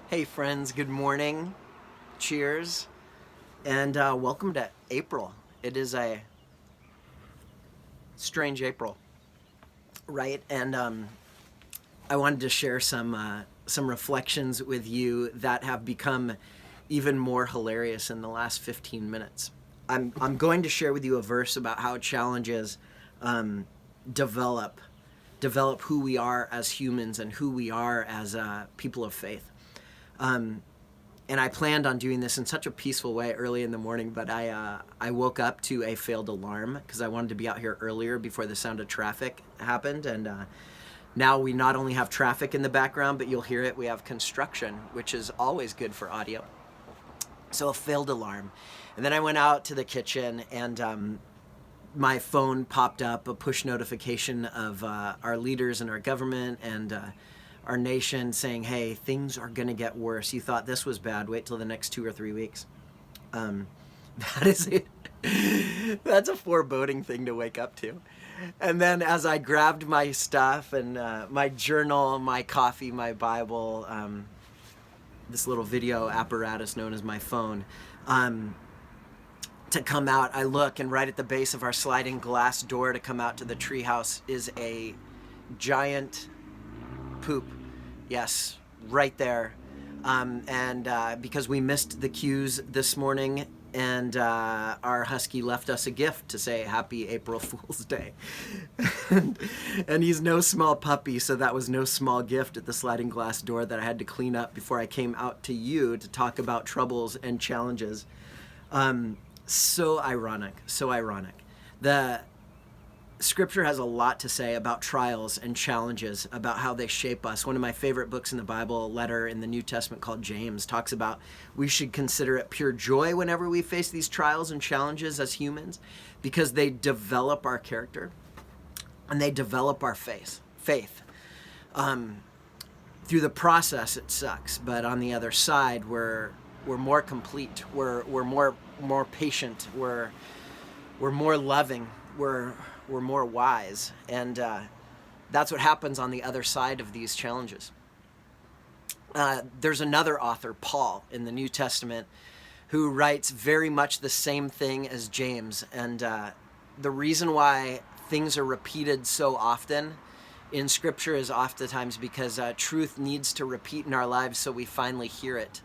Hey friends, good morning, cheers, and welcome to April. It is a strange April, right? And I wanted to share some reflections with you that have become even more hilarious in the last 15 minutes. I'm going to share with you a verse about how challenges develop who we are as humans and who we are as people of faith. And I planned on doing this in such a peaceful way early in the morning, but I woke up to a failed alarm because I wanted to be out here earlier before the sound of traffic happened. And now we not only have traffic in the background, but you'll hear it. We have construction, which is always good for audio. So a failed alarm. And then I went out to the kitchen and my phone popped up, a push notification of our leaders in our government and our nation saying, hey, things are going to get worse. You thought this was bad. Wait till the next 2 or 3 weeks. That is it. That's a foreboding thing to wake up to. And then as I grabbed my stuff and my journal, my coffee, my Bible, this little video apparatus known as my phone, to come out, I look, and right at the base of our sliding glass door to come out to the treehouse is a giant poop. Yes, right there. And because we missed the cues this morning, and our husky left us a gift to say Happy April Fool's Day. and he's no small puppy, so that was no small gift at the sliding glass door that I had to clean up before I came out to you to talk about troubles and challenges. So ironic. The Scripture has a lot to say about trials and challenges, about how they shape us. One of my favorite books in the Bible, a letter in the New Testament called James, talks about we should consider it pure joy whenever we face these trials and challenges as humans, because they develop our character and they develop our faith. Through the process, it sucks, but on the other side, we're more complete. We're more patient. We're more loving. We're more wise, and that's what happens on the other side of these challenges. There's another author, Paul, in the New Testament, who writes very much the same thing as James, and the reason why things are repeated so often in Scripture is oftentimes because truth needs to repeat in our lives so we finally hear it.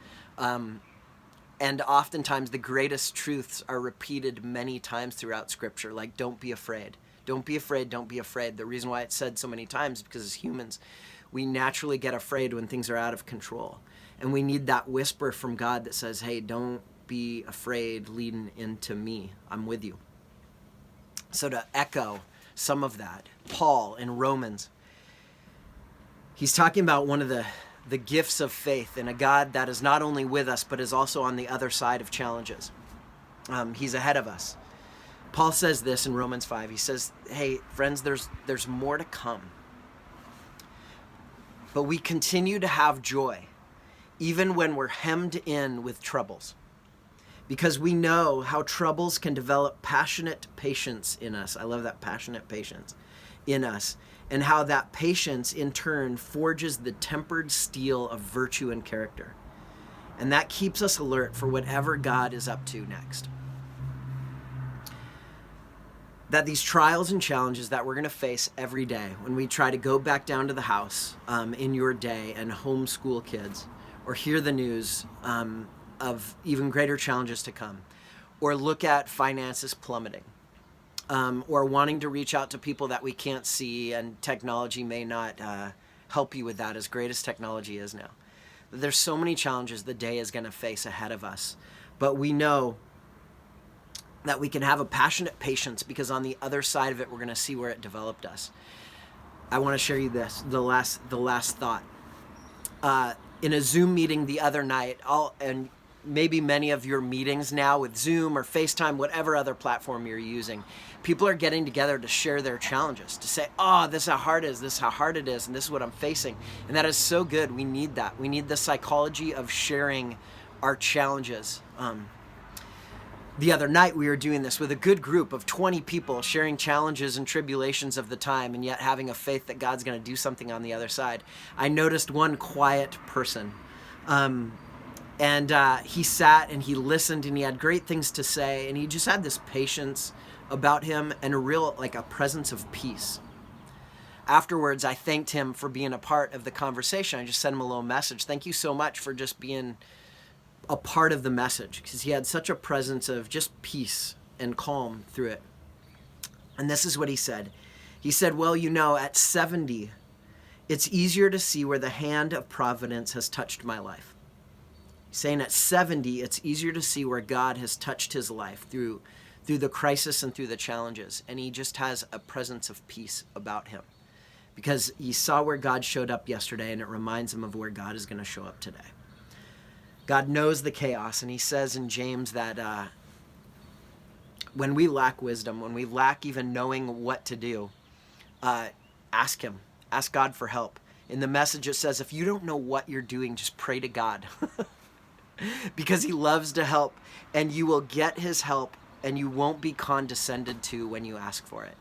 And oftentimes the greatest truths are repeated many times throughout Scripture, like don't be afraid. Don't be afraid, don't be afraid. The reason why it's said so many times is because as humans, we naturally get afraid when things are out of control. And we need that whisper from God that says, hey, don't be afraid, lean into me. I'm with you. So to echo some of that, Paul in Romans, he's talking about one of the gifts of faith in a God that is not only with us, but is also on the other side of challenges. He's ahead of us. Paul says this in Romans 5. He says, hey, friends, there's more to come. But we continue to have joy, even when we're hemmed in with troubles, because we know how troubles can develop passionate patience in us. I love that, passionate patience in us, and how that patience in turn forges the tempered steel of virtue and character. And that keeps us alert for whatever God is up to next. That these trials and challenges that we're going to face every day when we try to go back down to the house in your day and homeschool kids, or hear the news of even greater challenges to come, or look at finances plummeting, or wanting to reach out to people that we can't see, and technology may not help you with that, as great as technology is now. There's so many challenges the day is going to face ahead of us, but we know that we can have a passionate patience because on the other side of it, we're going to see where it developed us. I want to share you this, the last thought. In a Zoom meeting the other night, and maybe many of your meetings now with Zoom or FaceTime, whatever other platform you're using, people are getting together to share their challenges, to say, oh, this is how hard it is, this is how hard it is, and this is what I'm facing. And that is so good. We need that. We need the psychology of sharing our challenges. The other night we were doing this with a good group of 20 people, sharing challenges and tribulations of the time, and yet having a faith that God's going to do something on the other side. I noticed one quiet person And he sat and he listened and he had great things to say, and he just had this patience about him and a real, like, a presence of peace. Afterwards, I thanked him for being a part of the conversation. I just sent him a little message. Thank you so much for just being a part of the message, because he had such a presence of just peace and calm through it. And this is what he said. He said, well, you know, at 70, it's easier to see where the hand of providence has touched my life. He's saying at 70, it's easier to see where God has touched his life through the crisis and through the challenges. And he just has a presence of peace about him, because he saw where God showed up yesterday, and it reminds him of where God is going to show up today. God knows the chaos, and he says in James that when we lack wisdom, when we lack even knowing what to do, ask him. Ask God for help. In the message it says, if you don't know what you're doing, just pray to God. Because he loves to help, and you will get his help, and you won't be condescended to when you ask for it.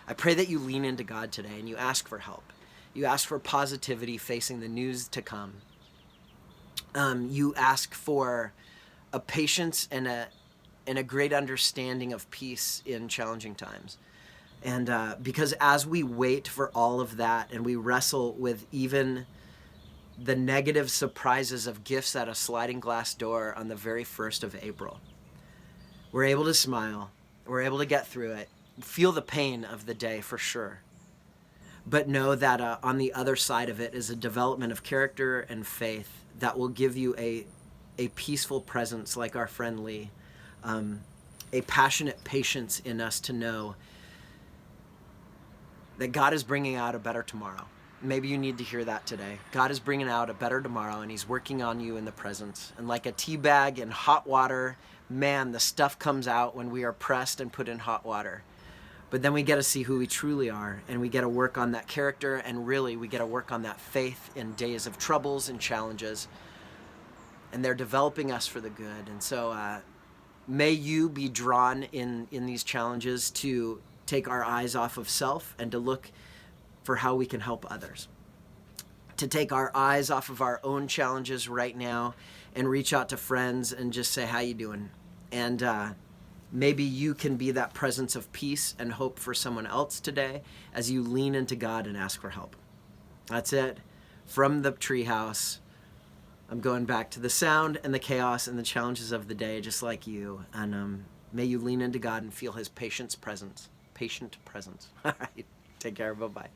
I pray that you lean into God today and you ask for help. You ask for positivity facing the news to come. You ask for a patience and a great understanding of peace in challenging times. And because as we wait for all of that, and we wrestle with even the negative surprises of gifts at a sliding glass door on the very 1st of April, we're able to smile, we're able to get through it, feel the pain of the day for sure, but know that on the other side of it is a development of character and faith that will give you a peaceful presence like our friend Lee, a passionate patience in us to know that God is bringing out a better tomorrow. Maybe you need to hear that today. God is bringing out a better tomorrow, and he's working on you in the presence. And like a tea bag in hot water, man, the stuff comes out when we are pressed and put in hot water. But then we get to see who we truly are, and we get to work on that character, and really we get to work on that faith in days of troubles and challenges. And they're developing us for the good. And so may you be drawn in these challenges to take our eyes off of self and to look for how we can help others. To take our eyes off of our own challenges right now and reach out to friends and just say, how you doing? And maybe you can be that presence of peace and hope for someone else today as you lean into God and ask for help. That's it. From the treehouse, I'm going back to the sound and the chaos and the challenges of the day, just like you. And may you lean into God and feel his patient presence. All right. Take care. Bye-bye.